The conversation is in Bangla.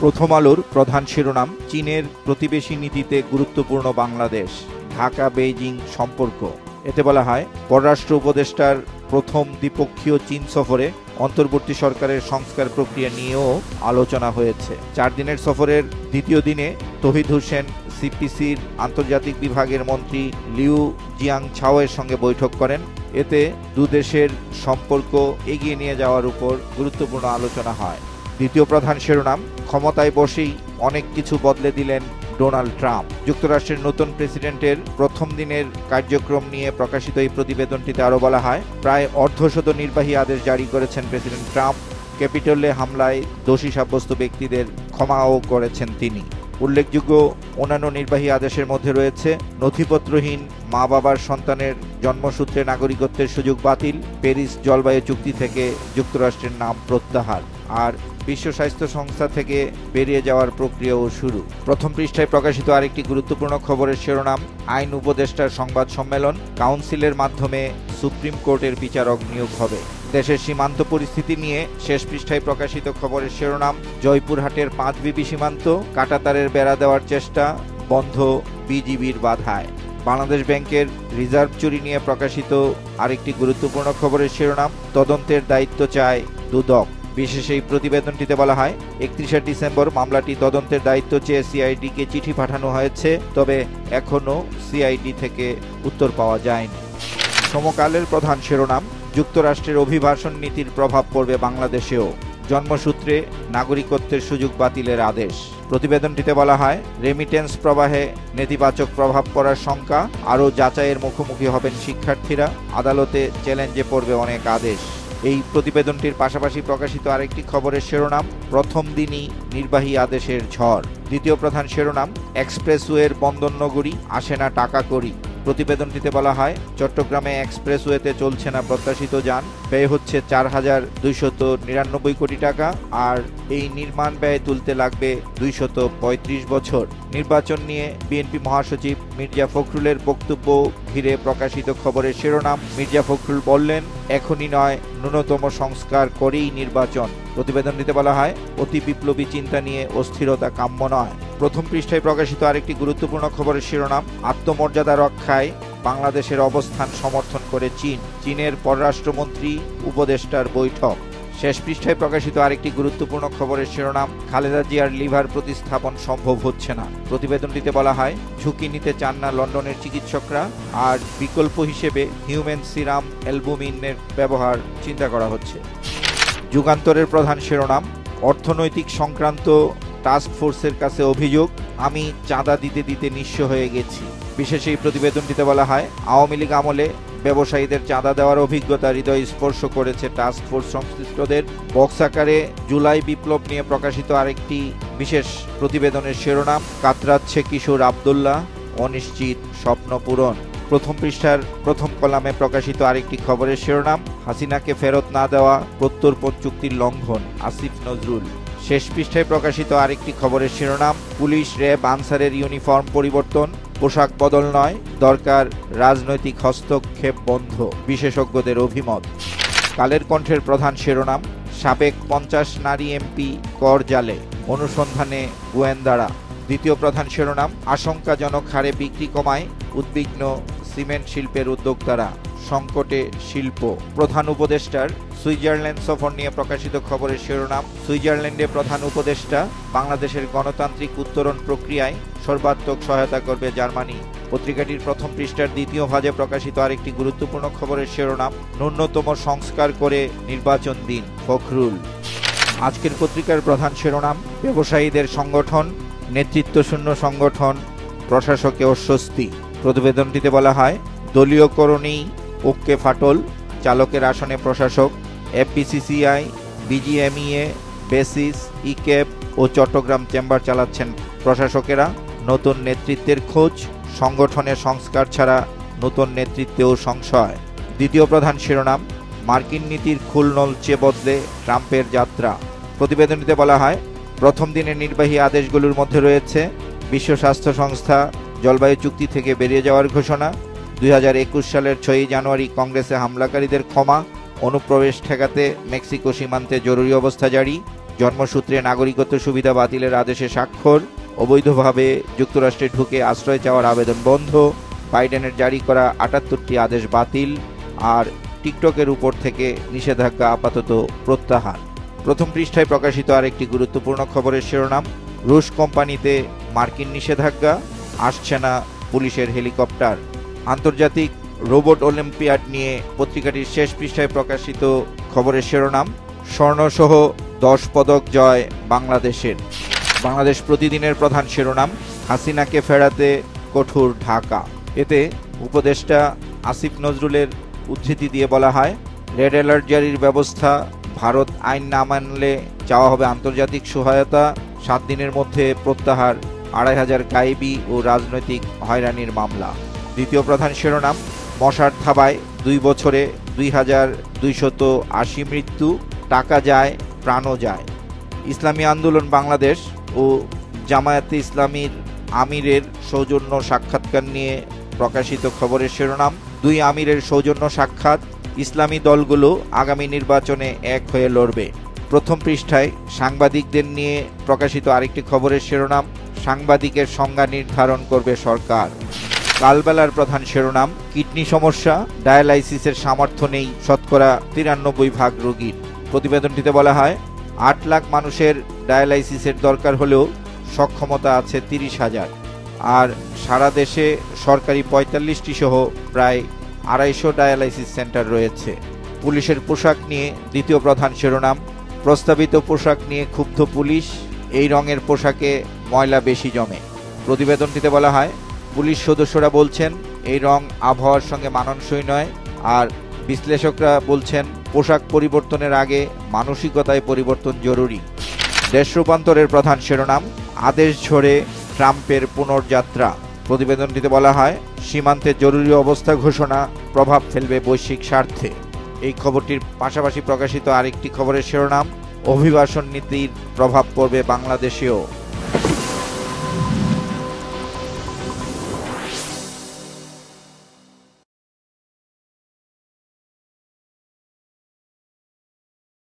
প্রথম আলোর প্রধান শিরোনাম, চীনের প্রতিবেশী নীতিতে গুরুত্বপূর্ণ বাংলাদেশ, ঢাকা বেইজিং সম্পর্ক। এতে বলা হয়, পররাষ্ট্র উপদেষ্টার প্রথম দ্বিপক্ষীয় চীন সফরে অন্তর্বর্তী সরকারের সংস্কার প্রক্রিয়া নিয়েও আলোচনা হয়েছে। 4 দিনের সফরের দ্বিতীয় দিনে তৌহিদ হোসেন সিপিসির আন্তর্জাতিক বিভাগের মন্ত্রী লিউ জিয়াংছাওয়ের সঙ্গে বৈঠক করেন। এতে দুদেশের সম্পর্ক এগিয়ে নিয়ে যাওয়ার উপর গুরুত্বপূর্ণ আলোচনা হয়। দ্বিতীয় প্রধান শিরোনাম, ক্ষমতায় বসেই অনেক কিছু বদলে দিলেন ডোনাল্ড ট্রাম্প। যুক্তরাষ্ট্রের নতুন প্রেসিডেন্টের প্রথম দিনের কার্যক্রম নিয়ে প্রকাশিত এই প্রতিবেদনটিতে আরও বলা হয়, প্রায় অর্ধশত নির্বাহী আদেশ জারি করেছেন প্রেসিডেন্ট ট্রাম্প। ক্যাপিটলে হামলায় দোষী সাব্যস্ত ব্যক্তিদের ক্ষমাও করেছেন তিনি। উল্লেখযোগ্য অন্যান্য নির্বাহী আদেশের মধ্যে রয়েছে নথিপত্রহীন মা বাবার সন্তানের জন্মসূত্রে নাগরিকত্বের সুযোগ বাতিল, প্যারিস জলবায়ু চুক্তি থেকে যুক্তরাষ্ট্রের নাম প্রত্যাহার, আর বিশ্ব স্বাস্থ্য সংস্থা থেকে বেরিয়ে যাওয়ার প্রক্রিয়াও শুরু। প্রথম পৃষ্ঠায় প্রকাশিত আরেকটি গুরুত্বপূর্ণ খবরের শিরোনাম, আইন উপদেষ্টার সংবাদ সম্মেলন, কাউন্সিলের মাধ্যমে সুপ্রিম কোর্টের বিচারক নিয়োগ হবে। দেশের সীমান্ত পরিস্থিতি নিয়ে শেষ পৃষ্ঠায় প্রকাশিত খবরের শিরোনাম, জয়পুরহাটের 5 বিবি সীমান্ত, কাঁটাতারের বেড়া দেওয়ার চেষ্টা, বন্ধ বিজিবির বাধায়। বাংলাদেশ ব্যাংকের রিজার্ভ চুরি নিয়ে প্রকাশিত আরেকটি গুরুত্বপূর্ণ খবরের শিরোনাম, তদন্তের দায়িত্ব চায় দুদক। বিশেষ এই প্রতিবেদনটিতে বলা হয়, 31শে ডিসেম্বর মামলাটি তদন্তের দায়িত্ব চেয়ে সিআইডিকে চিঠি পাঠানো হয়েছে, তবে এখনও সিআইডি থেকে উত্তর পাওয়া যায়নি। সমকালের প্রধান শিরোনাম, যুক্তরাষ্ট্রের অভিবাসন নীতির প্রভাব পড়বে বাংলাদেশেও, জন্মসূত্রে নাগরিকত্বের সুযোগ বাতিলের আদেশ। প্রতিবেদনটিতে বলা হয়, রেমিটেন্স প্রবাহে নেতিবাচক প্রভাব পড়ার শঙ্কা, আরও যাচাইয়ের মুখোমুখি হবেন শিক্ষার্থীরা, আদালতে চ্যালেঞ্জে পড়বে অনেক আদেশ। এই প্রতিবেদনটির পাশাপাশি প্রকাশিত আরেকটি খবরের শিরোনাম, প্রথম দিনই নির্বাহী আদেশের ঝড়। দ্বিতীয় প্রধান শিরোনাম, এক্সপ্রেসওয়ের বন্দর নগরী, আসে না টাকা কড়ি। প্রতিবেদনটিতে বলা হয়, চট্টগ্রামে এক্সপ্রেসওয়েতে চলছে না প্রত্যাশিত যান, ব্যয় হচ্ছে 4,299 কোটি টাকা, আর এই নির্মাণ ব্যয় তুলতে লাগবে 235 বছর। নির্বাচন নিয়ে বিএনপি মহাসচিব মির্জা ফখরুলের বক্তব্য ঘিরে প্রকাশিত খবরের শিরোনাম, মির্জা ফখরুল বললেন, এখনই নয়, ন্যূনতম সংস্কার করেই নির্বাচন। প্রতিবেদনটিতে বলা হয়, অতি বিপ্লবী চিন্তা নিয়ে অস্থিরতা কাম্য নয়। প্রথম পৃষ্ঠায় প্রকাশিত আরেকটি গুরুত্বপূর্ণ খবরের শিরোনাম, আত্মমর্যাদা রক্ষায় বাংলাদেশের অবস্থান সমর্থন করে চীন, চীনের পররাষ্ট্রমন্ত্রী উপদেষ্টার বৈঠক। শেষ পৃষ্ঠায় প্রকাশিত আরেকটি গুরুত্বপূর্ণ খবরের শিরোনাম, খালেদা জিয়ার লিভার প্রতিস্থাপন সম্ভব হচ্ছে না। প্রতিবেদনটিতে বলা হয়, ঝুঁকি নিতে চান না লন্ডনের চিকিৎসকরা, আর বিকল্প হিসেবে হিউম্যান সিরাম অ্যালবুমিনের ব্যবহার চিন্তা করা হচ্ছে। যুগান্তরের প্রধান শিরোনাম, অর্থনৈতিক সংক্রান্ত টাস্ক ফোর্সের কাছে অভিযোগ, আমি চাঁদা দিতে দিতে নিঃস্ব হয়ে গেছি। বিশেষ এই প্রতিবেদনটিতে বলা হয়, আওয়ামী লীগ আমলে ব্যবসায়ীদের চাঁদা দেওয়ার অভিজ্ঞতা হৃদয় স্পর্শ করেছে টাস্ক ফোর্স সংশ্লিষ্টদের। বক্স আকারে জুলাই বিপ্লব নিয়ে প্রকাশিত আরেকটি বিশেষ প্রতিবেদনের শিরোনাম, কাতরাচ্ছে কিশোর আবদুল্লাহ, অনিশ্চিত স্বপ্ন পূরণ। প্রথম পৃষ্ঠার প্রথম কলামে প্রকাশিত আরেকটি খবরের শিরোনাম, হাসিনাকে ফেরত না দেওয়া প্রত্যর্পণ চুক্তির লঙ্ঘন, আসিফ নজরুল। শেষ পৃষ্ঠায় প্রকাশিত আরেকটি খবরের শিরোনাম, পুলিশ র্যাব আনসারের ইউনিফর্ম পরিবর্তন, পোশাক বদল নয়, দরকার রাজনৈতিক হস্তক্ষেপ বন্ধ, বিশেষজ্ঞদের অভিমত। কালের কণ্ঠের প্রধান শিরোনাম, সাবেক 50 নারী এমপি কর জালে, অনুসন্ধানে গোয়েন্দারা। দ্বিতীয় প্রধান শিরোনাম, আশঙ্কাজনক হারে বিক্রি কমায় উদ্বিগ্ন সিমেন্ট শিল্পের উদ্যোক্তারা, সংকটে শিল্প। প্রধান উপদেষ্টার সুইজারল্যান্ড সফর নিয়ে প্রকাশিত খবরের শিরোনাম, সুইজারল্যান্ডে প্রধান উপদেষ্টা, বাংলাদেশের গণতান্ত্রিক উত্তরণ প্রক্রিয়ায় সর্বাত্মক সহায়তা করবে জার্মানি। পত্রিকাটির প্রথম পৃষ্ঠার দ্বিতীয় ভাজে প্রকাশিত আরেকটি গুরুত্বপূর্ণ খবরের শিরোনাম, ন্যূনতম সংস্কার করে নির্বাচন দিন, ফখরুল। আজকের পত্রিকার প্রধান শিরোনাম, ব্যবসায়ীদের সংগঠন, নেতৃত্বশূন্য সংগঠন, প্রশাসকে অস্বস্তি। প্রতিবেদনটিতে বলা হয়, দলীয়করণেই ওকে ফাটল, চালকের আসনে প্রশাসক, এফবিসিসিআই, বিজিএমইএ, বেসিস, ইকেপ ও চট্টগ্রাম চেম্বার চালাচ্ছেন প্রশাসকেরা। নতুন নেতৃত্বের খোঁজ, সংগঠনের সংস্কার ছাড়া নতুন নেতৃত্বেও সংশয়। দ্বিতীয় প্রধান শিরোনাম, মার্কিন নীতির খুলনলচে বদলে ট্রাম্পের যাত্রা। প্রতিবেদনটিতে বলা হয়, প্রথম দিনের নির্বাহী আদেশগুলোর মধ্যে রয়েছে বিশ্ব স্বাস্থ্য সংস্থা জলবায়ু চুক্তি থেকে বেরিয়ে যাওয়ার ঘোষণা, 2021 সালের 6 জানুয়ারি কংগ্রেসে হামলাকারীদের ক্ষমা, অনুপ্রবেশ ঠেকাতে মেক্সিকো সীমান্তে জরুরি অবস্থা জারি, জন্মসূত্রে নাগরিকত্ব সুবিধা বাতিলের আদেশে স্বাক্ষর, অবৈধভাবে যুক্তরাষ্ট্রে ঢুকে আশ্রয় চাওয়ার আবেদন বন্ধ, বাইডেনের জারি করা ৭৮টি আদেশ বাতিল, আর টিকটকের উপর থেকে নিষেধাজ্ঞা আপাতত প্রত্যাহার। প্রথম পৃষ্ঠায় প্রকাশিত আরেকটি গুরুত্বপূর্ণ খবরের শিরোনাম, রুশ কোম্পানিতে মার্কিন নিষেধাজ্ঞা, আসছে না পুলিশের হেলিকপ্টার। আন্তর্জাতিক রোবট অলিম্পিয়াড নিয়ে পত্রিকাটির শেষ পৃষ্ঠায় প্রকাশিত খবরের শিরোনাম, স্বর্ণসহ ১০ পদক জয় বাংলাদেশের। বাংলাদেশ প্রতিদিনের প্রধান শিরোনাম, হাসিনাকে ফেরাতে কঠোর ঢাকা। এতে উপদেষ্টা আসিফ নজরুলের উদ্ধৃতি দিয়ে বলা হয়, রেড অ্যালার্ট জারির ব্যবস্থা, ভারত আইন না মানলে চাওয়া হবে আন্তর্জাতিক সহায়তা, ৭ দিনের মধ্যে প্রত্যাহার ২৫০০ গায়েবী ও রাজনৈতিক হয়রানির মামলা। দ্বিতীয় প্রধান শিরোনাম, মশার থাবায় ২ বছরে ২,২৮০ মৃত্যু, টাকা যায় প্রাণও যায়। ইসলামী আন্দোলন বাংলাদেশ ও জামায়াতে ইসলামীর আমিরের সৌজন্য সাক্ষাৎকার নিয়ে প্রকাশিত খবরের শিরোনাম, ২ আমিরের সৌজন্য সাক্ষাৎ, ইসলামী দলগুলো আগামী নির্বাচনে এক হয়ে লড়বে। প্রথম পৃষ্ঠায় সাংবাদিকদের নিয়ে প্রকাশিত আরেকটি খবরের শিরোনাম, সাংবাদিকের সংজ্ঞা নির্ধারণ করবে সরকার। কালবেলার প্রধান শিরোনাম, কিডনি সমস্যা, ডায়ালাইসিসের সামর্থ্য নেই শতকরা ৯৩% রোগীর। প্রতিবেদনটিতে বলা হয়, ৮ লাখ মানুষের ডায়ালাইসিসের দরকার হলেও সক্ষমতা আছে ৩০,০০০, আর সারা দেশে সরকারি ৪৫টি সহ প্রায় ২৫০ ডায়ালাইসিস সেন্টার রয়েছে। পুলিশের পোশাক নিয়ে দ্বিতীয় প্রধান শিরোনাম, প্রস্তাবিত পোশাক নিয়ে ক্ষুব্ধ পুলিশ, এই রঙের পোশাকে ময়লা বেশি জমে। প্রতিবেদনটিতে বলা হয়, পুলিশ সদস্যরা বলছেন এই রং আবহাওয়ার সঙ্গে মানানসই নয়, আর বিশ্লেষকরা বলছেন পোশাক পরিবর্তনের আগে মানসিকতায় পরিবর্তন জরুরি। দেশ রূপান্তরের প্রধান শিরোনাম, আদেশ ঝরে ট্রাম্পের পুনর্যাত্রা। প্রতিবেদনটিতে বলা হয়, সীমান্তে জরুরি অবস্থা ঘোষণা প্রভাব ফেলবে বৈশ্বিক স্বার্থে। এই খবরটির পাশাপাশি প্রকাশিত আরেকটি খবরের শিরোনাম, অভিবাসন নীতির প্রভাব পড়বে বাংলাদেশেও।